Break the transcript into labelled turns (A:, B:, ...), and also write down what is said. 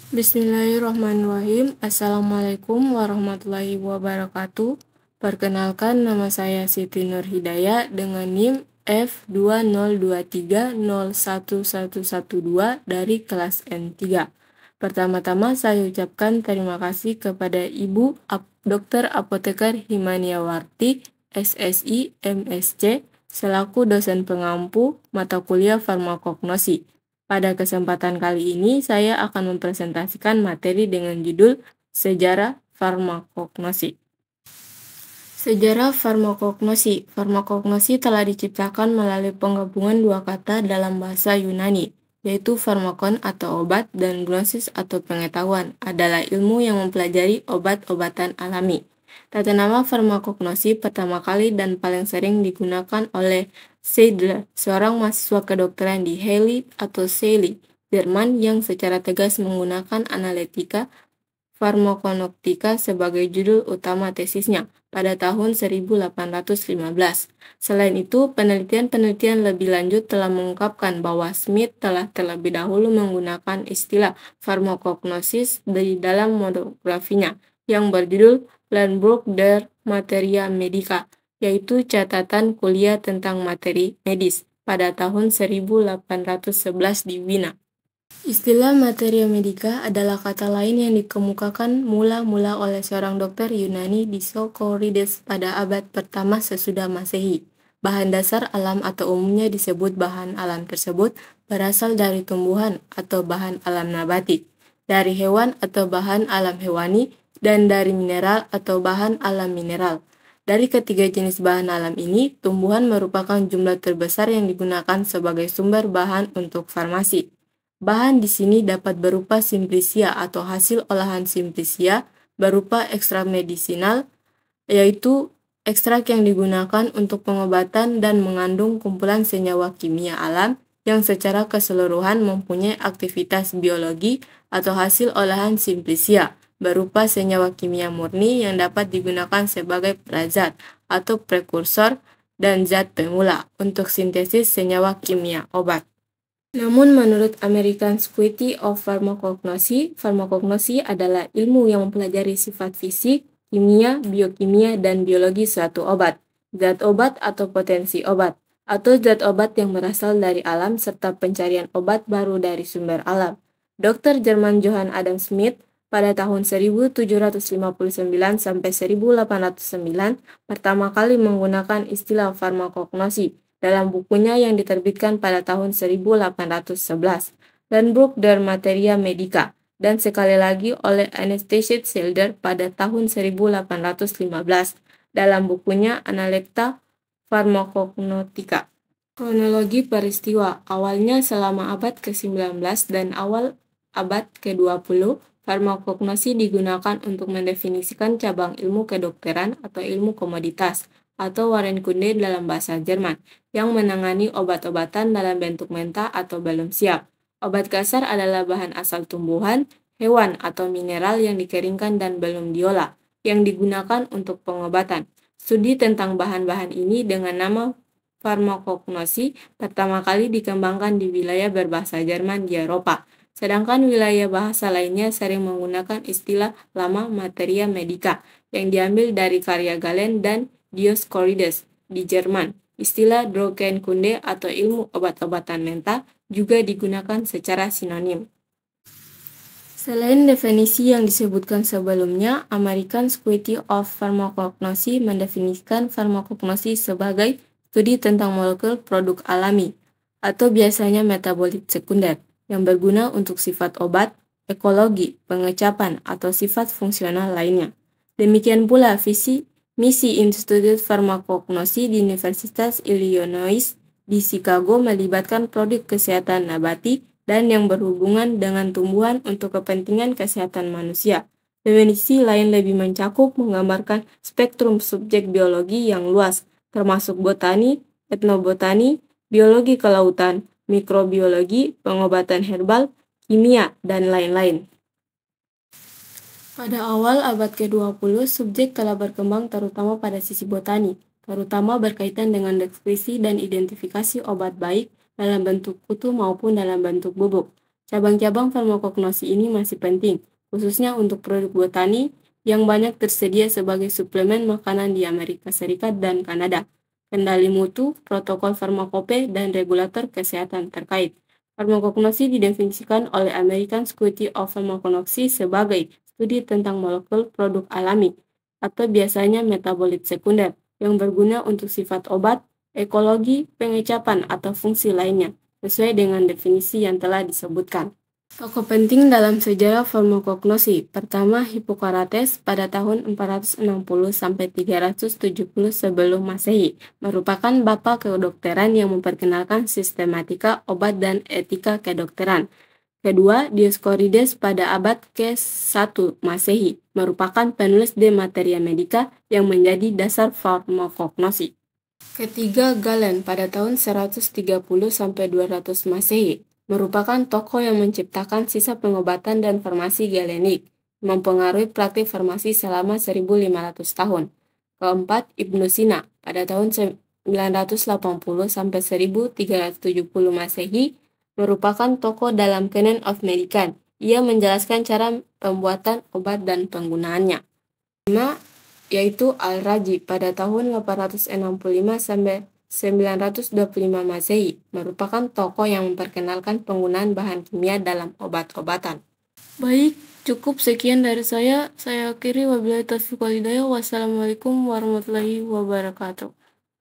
A: Bismillahirrahmanirrahim. Assalamualaikum warahmatullahi wabarakatuh. Perkenalkan, nama saya Siti Nur Hidayah dengan NIM F2023011112 dari kelas N3. Pertama-tama saya ucapkan terima kasih kepada Ibu Dr. Apoteker Himaniawarti, SSI, MSc, selaku dosen pengampu mata kuliah farmakognosi. Pada kesempatan kali ini, saya akan mempresentasikan materi dengan judul Sejarah Farmakognosi. Sejarah farmakognosi. Farmakognosi telah diciptakan melalui penggabungan dua kata dalam bahasa Yunani, yaitu farmakon atau obat dan gnosis atau pengetahuan, adalah ilmu yang mempelajari obat-obatan alami. Tata nama farmakognosi pertama kali dan paling sering digunakan oleh Seidler, seorang mahasiswa kedokteran di Halle atau Saale, Jerman yang secara tegas menggunakan analitika farmakonoptika sebagai judul utama tesisnya pada tahun 1815. Selain itu, penelitian-penelitian lebih lanjut telah mengungkapkan bahwa Smith telah terlebih dahulu menggunakan istilah farmakognosis di dalam monografinya yang berjudul Landbuch der Materia Medica, yaitu catatan kuliah tentang materi medis pada tahun 1811 di Wina. Istilah materia medica adalah kata lain yang dikemukakan mula-mula oleh seorang dokter Yunani di Socorides pada abad pertama sesudah Masehi. Bahan dasar alam atau umumnya disebut bahan alam tersebut berasal dari tumbuhan atau bahan alam nabati, dari hewan atau bahan alam hewani, dan dari mineral atau bahan alam mineral. Dari ketiga jenis bahan alam ini, tumbuhan merupakan jumlah terbesar yang digunakan sebagai sumber bahan untuk farmasi. Bahan di sini dapat berupa simplicia atau hasil olahan simplicia berupa ekstrak medisinal, yaitu ekstrak yang digunakan untuk pengobatan dan mengandung kumpulan senyawa kimia alam yang secara keseluruhan mempunyai aktivitas biologi, atau hasil olahan simplicia berupa senyawa kimia murni yang dapat digunakan sebagai prazat atau prekursor dan zat pemula untuk sintesis senyawa kimia obat. Namun menurut American Society of Pharmacognosy, farmakognosi adalah ilmu yang mempelajari sifat fisik, kimia, biokimia, dan biologi suatu obat, zat obat atau potensi obat, atau zat obat yang berasal dari alam serta pencarian obat baru dari sumber alam. Dr. Jerman Johann Adam Smith pada tahun 1759 sampai 1809 pertama kali menggunakan istilah farmakognosi dalam bukunya yang diterbitkan pada tahun 1811, Landbuch der Materia Medica, dan sekali lagi oleh Anastasia Schilder pada tahun 1815 dalam bukunya Analecta Pharmacognostica. Kronologi peristiwa awalnya selama abad ke-19 dan awal abad ke-20, farmakognosi digunakan untuk mendefinisikan cabang ilmu kedokteran atau ilmu komoditas, atau Warenkunde dalam bahasa Jerman, yang menangani obat-obatan dalam bentuk mentah atau belum siap. Obat kasar adalah bahan asal tumbuhan, hewan, atau mineral yang dikeringkan dan belum diolah, yang digunakan untuk pengobatan. Studi tentang bahan-bahan ini dengan nama farmakognosi pertama kali dikembangkan di wilayah berbahasa Jerman di Eropa, sedangkan wilayah bahasa lainnya sering menggunakan istilah lama materia medica yang diambil dari karya Galen dan Dioscorides di Jerman. Istilah Drogenkunde atau ilmu obat-obatan mentah juga digunakan secara sinonim. Selain definisi yang disebutkan sebelumnya, American Society of Pharmacognosy mendefinisikan farmakognosi sebagai studi tentang molekul produk alami, atau biasanya metabolit sekunder, yang berguna untuk sifat obat, ekologi, pengecapan, atau sifat fungsional lainnya. Demikian pula misi Institut Farmakognosi di Universitas Illinois di Chicago melibatkan produk kesehatan nabati dan yang berhubungan dengan tumbuhan untuk kepentingan kesehatan manusia. Definisi lain lebih mencakup menggambarkan spektrum subjek biologi yang luas, termasuk botani, etnobotani, biologi kelautan, mikrobiologi, pengobatan herbal, kimia, dan lain-lain. Pada awal abad ke-20, subjek telah berkembang terutama pada sisi botani, terutama berkaitan dengan deskripsi dan identifikasi obat baik dalam bentuk kutu maupun dalam bentuk bubuk. Cabang-cabang farmakognosi ini masih penting, khususnya untuk produk botani yang banyak tersedia sebagai suplemen makanan di Amerika Serikat dan Kanada. Kendali mutu, protokol farmakope, dan regulator kesehatan terkait. Farmakognosi didefinisikan oleh American Society of Pharmacognosy sebagai studi tentang molekul produk alami, atau biasanya metabolit sekunder, yang berguna untuk sifat obat, ekologi, pengecapan, atau fungsi lainnya, sesuai dengan definisi yang telah disebutkan. Tokoh penting dalam sejarah farmakognosi. Pertama, Hippocrates pada tahun 460-370 sebelum Masehi, merupakan bapa kedokteran yang memperkenalkan sistematika obat dan etika kedokteran. Kedua, Dioscorides pada abad ke-1 Masehi, merupakan penulis De Materia Medica yang menjadi dasar farmakognosi. Ketiga, Galen pada tahun 130-200 Masehi, merupakan tokoh yang menciptakan sisa pengobatan dan farmasi galenik, mempengaruhi praktik farmasi selama 1500 tahun. Keempat, Ibnu Sina pada tahun 980-1370 Masehi, merupakan tokoh dalam Canon of Medicine. Ia menjelaskan cara pembuatan obat dan penggunaannya. 5, yaitu Al-Raji pada tahun 865-925 Masehi, merupakan tokoh yang memperkenalkan penggunaan bahan kimia dalam obat-obatan. Baik, cukup sekian dari saya. Saya akhiri, wabillahi taufiq wal hidayah. Wassalamualaikum warahmatullahi wabarakatuh.